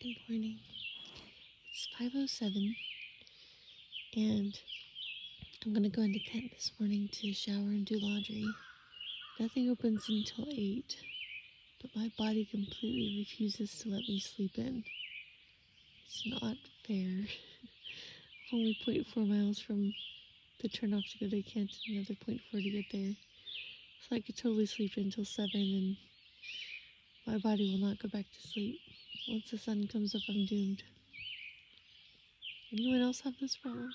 Good morning. It's 5:07 and I'm gonna go into Kent this morning to shower and do laundry. Nothing opens until 8, but my body completely refuses to let me sleep in. It's not fair. I'm only 0.4 miles from the turnoff to go to Kent, another 0.4 to get there. So I could totally sleep until 7 and my body will not go back to sleep. Once the sun comes up, I'm doomed. Anyone else have this problem?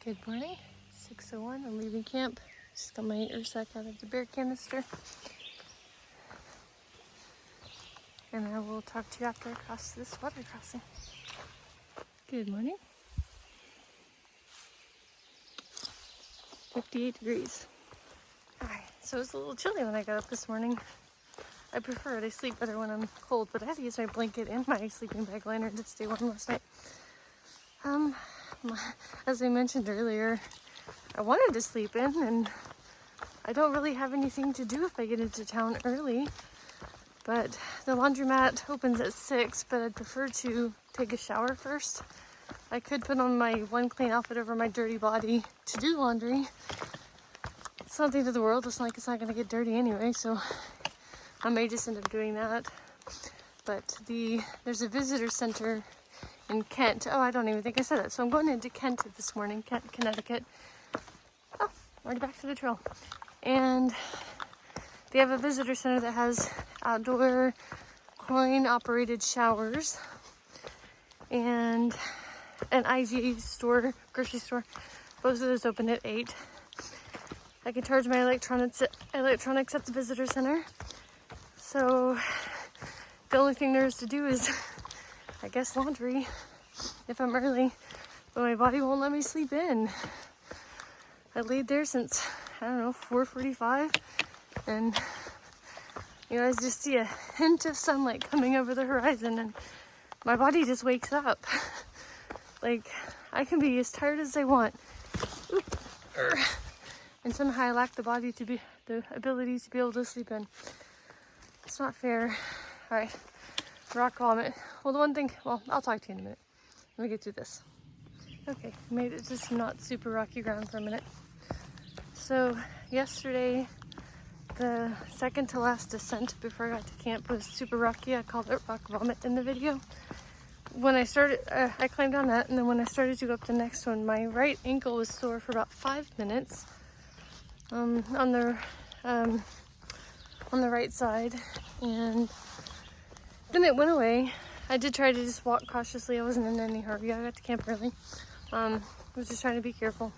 Good morning. 6:01. I'm leaving camp. Just got my air sack out of the bear canister. And I will talk to you after I cross this water crossing. Good morning. 58 degrees. Alright, so it was a little chilly when I got up this morning. I prefer it. I sleep better when I'm cold, but I had to use my blanket and my sleeping bag liner to stay warm last night. As I mentioned earlier, I wanted to sleep in, and I don't really have anything to do if I get into town early. But the laundromat opens at 6, but I'd prefer to take a shower first. I could put on my one clean outfit over my dirty body to do laundry. It's not the end of the world. It's not like it's not going to get dirty anyway, so I may just end up doing that. But there's a visitor center in Kent. Oh, I don't even think I said that. So I'm going into Kent this morning, Kent, Connecticut. Oh, already back to the trail. And they have a visitor center that has outdoor coin-operated showers and an IGA store, grocery store. Both of those open at 8. I can charge my electronics at the visitor center. So the only thing there is to do is, I guess, laundry if I'm early, but my body won't let me sleep in. I laid there since, I don't know, 4:45, and you know, I just see a hint of sunlight coming over the horizon, and my body just wakes up. Like, I can be as tired as I want, and somehow I lack the ability to be able to sleep in. It's not fair. All right, rock vomit. Well, the one thing, I'll talk to you in a minute. Let me get through this. Okay, made it to some not super rocky ground for a minute. So yesterday, the second to last descent before I got to camp was super rocky. I called it rock vomit in the video. When I started, I climbed on that, and then when I started to go up the next one, my right ankle was sore for about 5 minutes on the right side, and then it went away. I did try to just walk cautiously. I wasn't in any hurry. I got to camp early. I was just trying to be careful.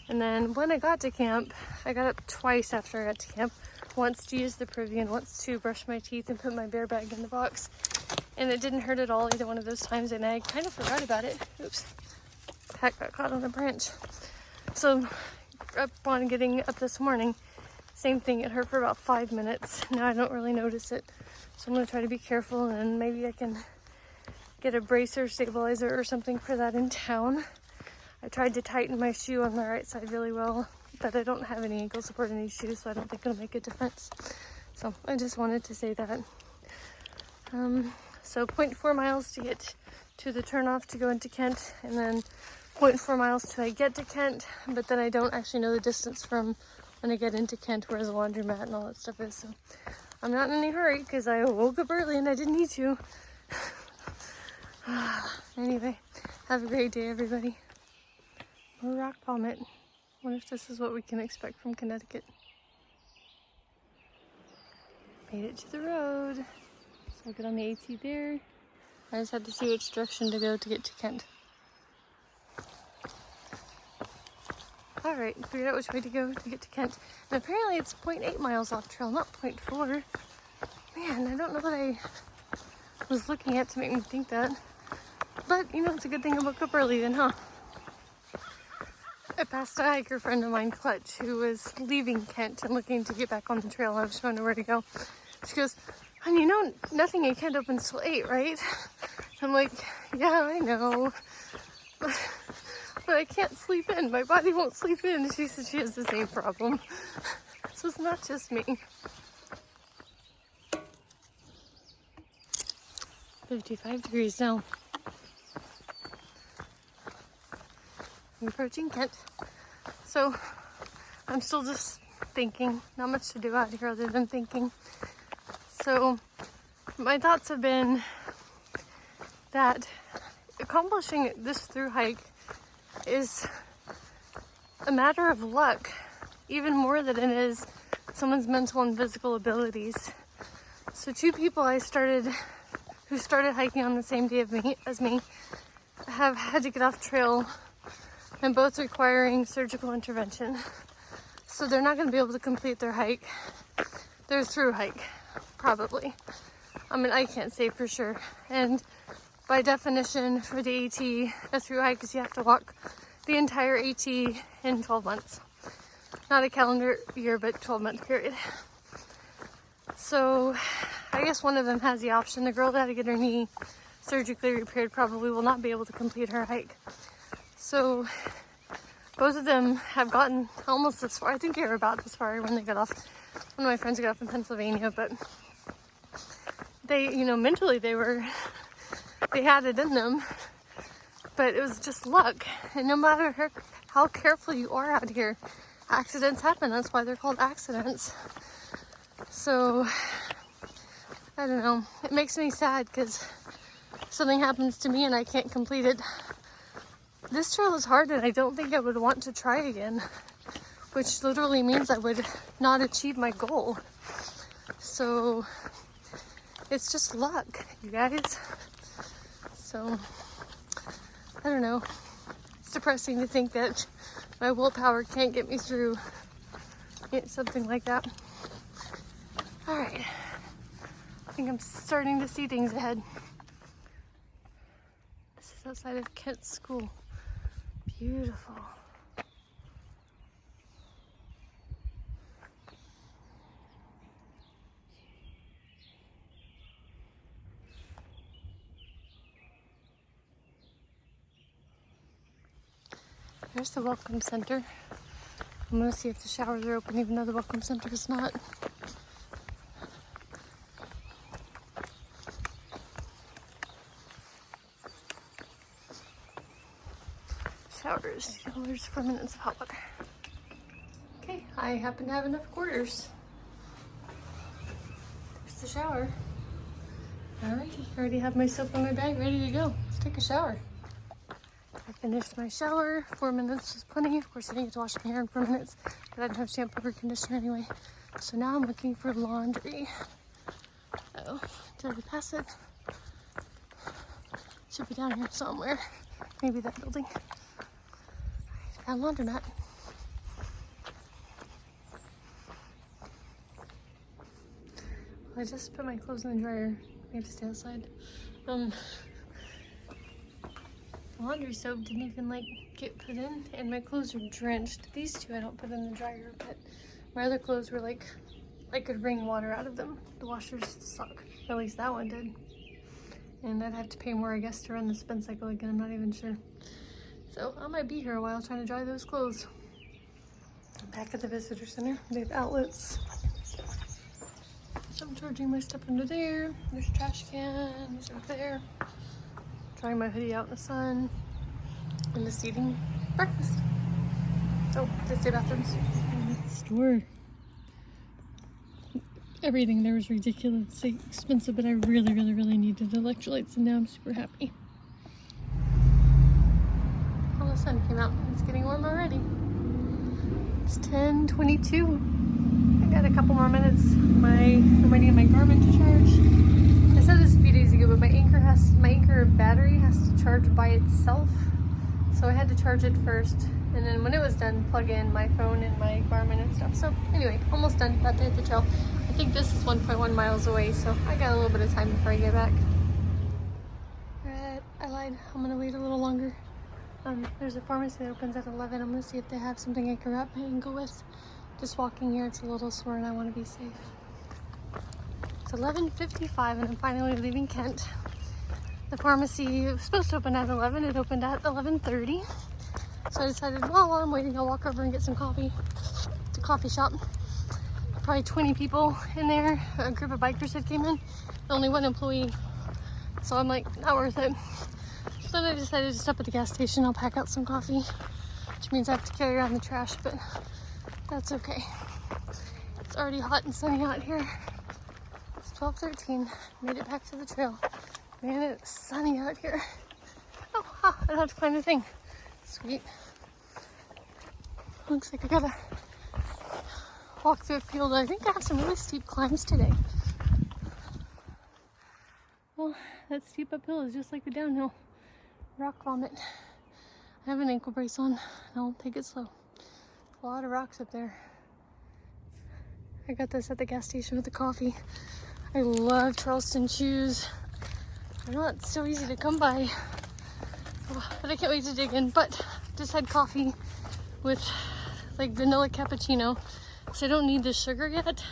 And then when I got to camp, I got up twice after I got to camp. Once to use the Privian, once to brush my teeth and put my bear bag in the box. And it didn't hurt at all either one of those times, and I kind of forgot about it. Oops. Hat got caught on a branch. So upon getting up this morning, same thing, it hurt for about 5 minutes. Now I don't really notice it. So I'm going to try to be careful, and maybe I can get a bracer stabilizer or something for that in town. I tried to tighten my shoe on the right side really well, but I don't have any ankle support in these shoes, so I don't think it'll make a difference. So I just wanted to say that. So 0.4 miles to get to the turnoff to go into Kent, and then 0.4 miles till I get to Kent, but then I don't actually know the distance from when I get into Kent where the laundromat and all that stuff is. So I'm not in any hurry because I woke up early and I didn't need to. Anyway, have a great day, everybody. More rock vomit. Wonder if this is what we can expect from Connecticut. Made it to the road. So I'll get on the AT there. I just had to see which direction to go to get to Kent. Alright, figured out which way to go to get to Kent. And apparently it's 0.8 miles off trail, not 0.4. Man, I don't know what I was looking at to make me think that. But, you know, it's a good thing I woke up early then, huh? I passed a hiker friend of mine, Clutch, who was leaving Kent and looking to get back on the trail. I was showing her where to go. She goes, "Honey, you know nothing in Kent opens till 8, right?" I'm like, "Yeah, I know. But I can't sleep in. My body won't sleep in." She said she has the same problem. So it's not just me. 55 degrees now. I'm approaching Kent. So I'm still just thinking, not much to do out here other than thinking. So my thoughts have been that accomplishing this through hike is a matter of luck, even more than it is someone's mental and physical abilities. So two people who started hiking on the same day as me have had to get off trail, and both requiring surgical intervention. So they're not going to be able to complete their hike, their through hike, probably. I mean, I can't say for sure. And by definition, for the AT, a through hike is you have to walk the entire AT in 12 months. Not a calendar year, but 12-month period. So I guess one of them has the option. The girl that had to get her knee surgically repaired probably will not be able to complete her hike. So both of them have gotten almost this far. I think they were about this far when they got off. One of my friends got off in Pennsylvania, but they, mentally they had it in them, but it was just luck. And no matter how careful you are out here, accidents happen. That's why they're called accidents. So I don't know. It makes me sad because something happens to me and I can't complete it. This trail is hard and I don't think I would want to try again, which literally means I would not achieve my goal. So it's just luck, you guys. So I don't know. It's depressing to think that my willpower can't get me through something like that. All right. I think I'm starting to see things ahead. This is outside of Kent School. Beautiful. There's the welcome center. I'm gonna see if the showers are open, even though the welcome center is not. Showers, $2 for minutes of hot water. Okay, I happen to have enough quarters. There's the shower. Alrighty, I already have my soap in my bag, ready to go. Let's take a shower. I finished my shower. 4 minutes was plenty. Of course, I didn't get to wash my hair in 4 minutes, but I didn't have shampoo or conditioner anyway. So now I'm looking for laundry. Oh, did I pass it? Should be down here somewhere. Maybe that building. Found laundromat. I just put my clothes in the dryer. We have to stay outside. Laundry soap didn't even get put in, and my clothes are drenched. These two I don't put in the dryer, but my other clothes were I could wring water out of them. The washers suck. At least that one did. And I'd have to pay more, I guess, to run the spin cycle again. I'm not even sure. So I might be here a while trying to dry those clothes. I'm back at the visitor center. They have outlets. So I'm charging my stuff under there. There's trash cans over there. Drying my hoodie out in the sun. And just eating breakfast. Oh, just say bathrooms. Store. Everything there was ridiculously expensive, but I really, really, really needed electrolytes, and now I'm super happy. Oh, the sun came out. It's getting warm already. It's 10:22. I got a couple more minutes. I'm waiting on my Garmin to charge. I said this a few days ago, but my Anchor battery has to charge by itself. So I had to charge it first, and then when it was done, plug in my phone and my Garmin and stuff. So anyway, almost done. About to hit the trail. I think this is 1.1 miles away, so I got a little bit of time before I get back. Alright, I lied. I'm gonna wait a little longer. There's a pharmacy that opens at 11. I'm gonna see if they have something I can wrap and go with. Just walking here, it's a little sore and I want to be safe. It's 11:55 and I'm finally leaving Kent. The pharmacy was supposed to open at 11. It opened at 11:30. So I decided, well, while I'm waiting, I'll walk over and get some coffee. It's a coffee shop. Probably 20 people in there. A group of bikers had came in. Only one employee. So I'm like, not worth it. So then I decided to stop at the gas station. I'll pack out some coffee, which means I have to carry around the trash, but that's okay. It's already hot and sunny out here. It's 12:13. Made it back to the trail. Man, it's sunny out here. Oh, I don't have to climb the thing. Sweet. Looks like I gotta walk through a field. I think I have some really steep climbs today. Well, that steep uphill is just like the downhill. Rock vomit. I have an ankle brace on. I'll take it slow. A lot of rocks up there. I got this at the gas station with the coffee. I love Charleston chews. They're not so easy to come by. But I can't wait to dig in. But just had coffee with like vanilla cappuccino. So I don't need the sugar yet.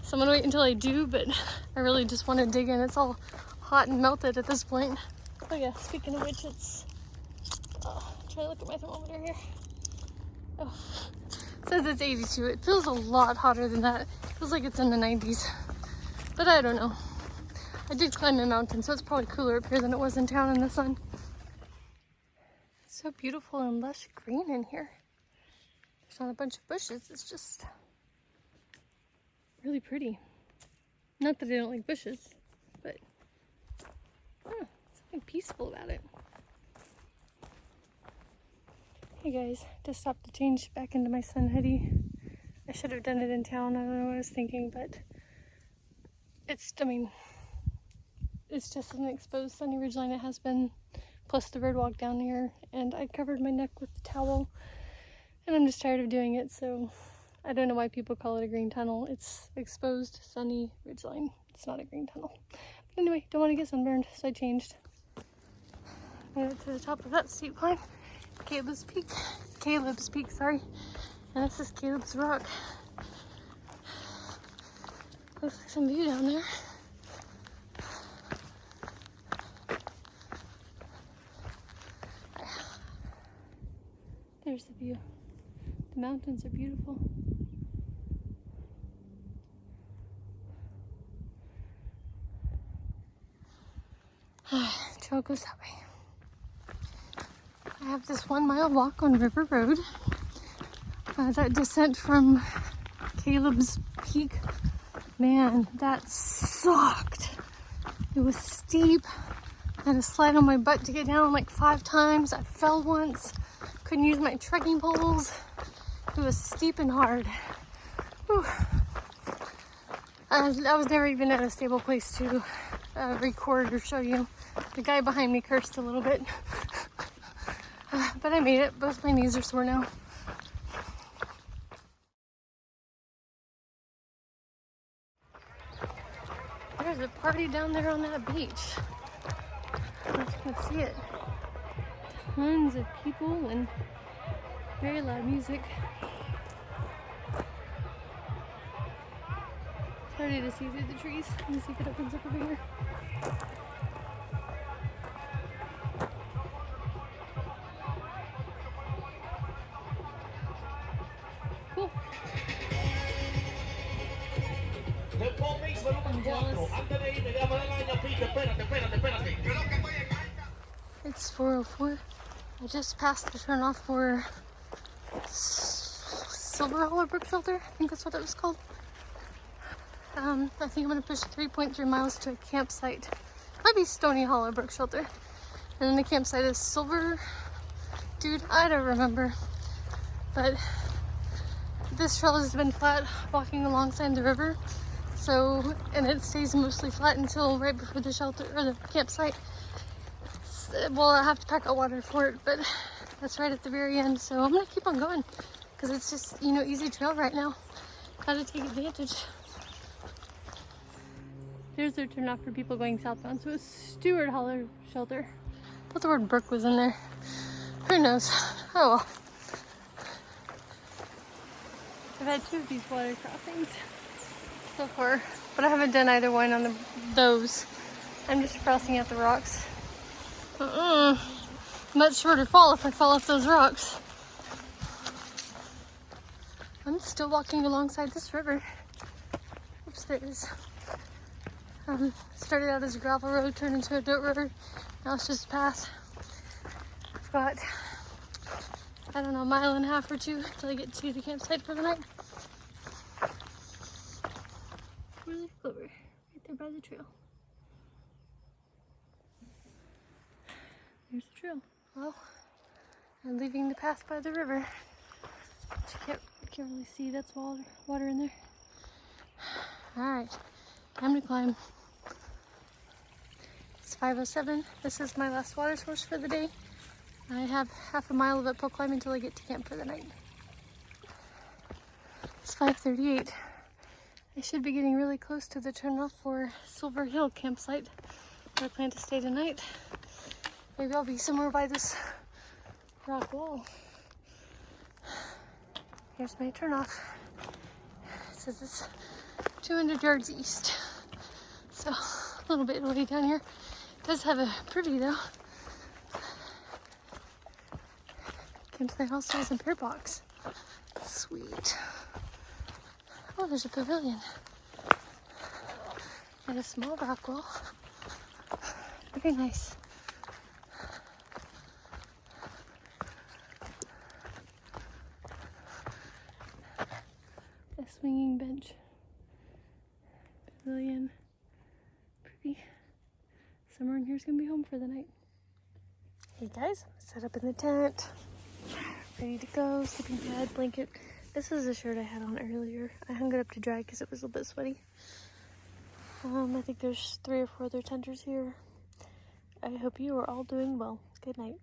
So I'm gonna wait until I do, but I really just want to dig in. It's all hot and melted at this point. Oh yeah, speaking of which, it's, try to look at my thermometer here. Oh, it says it's 82. It feels a lot hotter than that. It feels like it's in the 90s, but I don't know. I did climb a mountain, so it's probably cooler up here than it was in town in the sun. It's so beautiful and lush green in here. There's not a bunch of bushes. It's just really pretty. Not that I don't like bushes, but something peaceful about it. Hey guys, just stopped to change back into my sun hoodie. I should have done it in town. I don't know what I was thinking, but it's just an exposed sunny ridgeline. It has been, plus the road walk down here, and I covered my neck with the towel, and I'm just tired of doing it, so I don't know why people call it a green tunnel. It's exposed sunny ridgeline. It's not a green tunnel. But anyway, don't want to get sunburned, so I changed. Made it to the top of that steep climb. Caleb's Peak, sorry. And this is Caleb's Rock. Looks like some view down there. There's the view. The mountains are beautiful. Trail goes that way. I have this 1 mile walk on River Road. That descent from Caleb's Peak, man, that sucked. It was steep. I had to slide on my butt to get down like 5 times. I fell once. Couldn't use my trekking poles. It was steep and hard. Whew. I was never even at a stable place to record or show you. The guy behind me cursed a little bit. But I made it. Both my knees are sore now. There's a party down there on that beach. I don't know if you can see it. Tons of people and very loud music. It's harder to see through the trees. Let me see if it opens up over here. Cool. I'm jealous. It's 4:04. I just passed the turnoff for Silver Hollow Brook Shelter. I think that's what it was called. I think I'm gonna push 3.3 miles to a campsite. Might be Stony Hollow Brook Shelter. And then the campsite is Silver. Dude, I don't remember. But this trail has been flat walking alongside the river. So, and it stays mostly flat until right before the shelter or the campsite. Well, I have to pack out water for it, but that's right at the very end. So I'm gonna keep on going because it's just, you know, easy trail right now. Gotta take advantage. There's their turnoff for people going southbound. So it's Stewart Hollow Shelter. I thought the word Brook was in there. Who knows? Oh well. I've had 2 of these water crossings so far, but I haven't done either one on those. I'm just crossing out the rocks. Much shorter fall if I fall off those rocks. I'm still walking alongside this river. Oops, there it is. Started out as a gravel road, turned into a dirt road. Now it's just a path. I've got, I don't know, a mile and a half or two until I get to the campsite for the night. Really clover, right there by the trail. There's the trail. Well, I'm leaving the path by the river. You can't really see, that's water in there. Alright, time to climb. It's 5:07. This is my last water source for the day. I have half a mile of uphill climb until I get to camp for the night. It's 5:38. I should be getting really close to the turnoff for Silver Hill campsite where I plan to stay tonight. Maybe I'll be somewhere by this rock wall. Here's my turnoff. It says it's 200 yards east. So a little bit way down here. It does have a privy though. Campsite also has a bear box. Sweet. Oh, there's a pavilion. And a small rock wall. Very nice. A swinging bench. Pavilion. Pretty. Someone in here's gonna be home for the night. Hey guys, set up in the tent. Ready to go. Sleeping pad, blanket. This is the shirt I had on earlier. I hung it up to dry because it was a little bit sweaty. I think there's 3 or 4 other tenters here. I hope you are all doing well. Good night.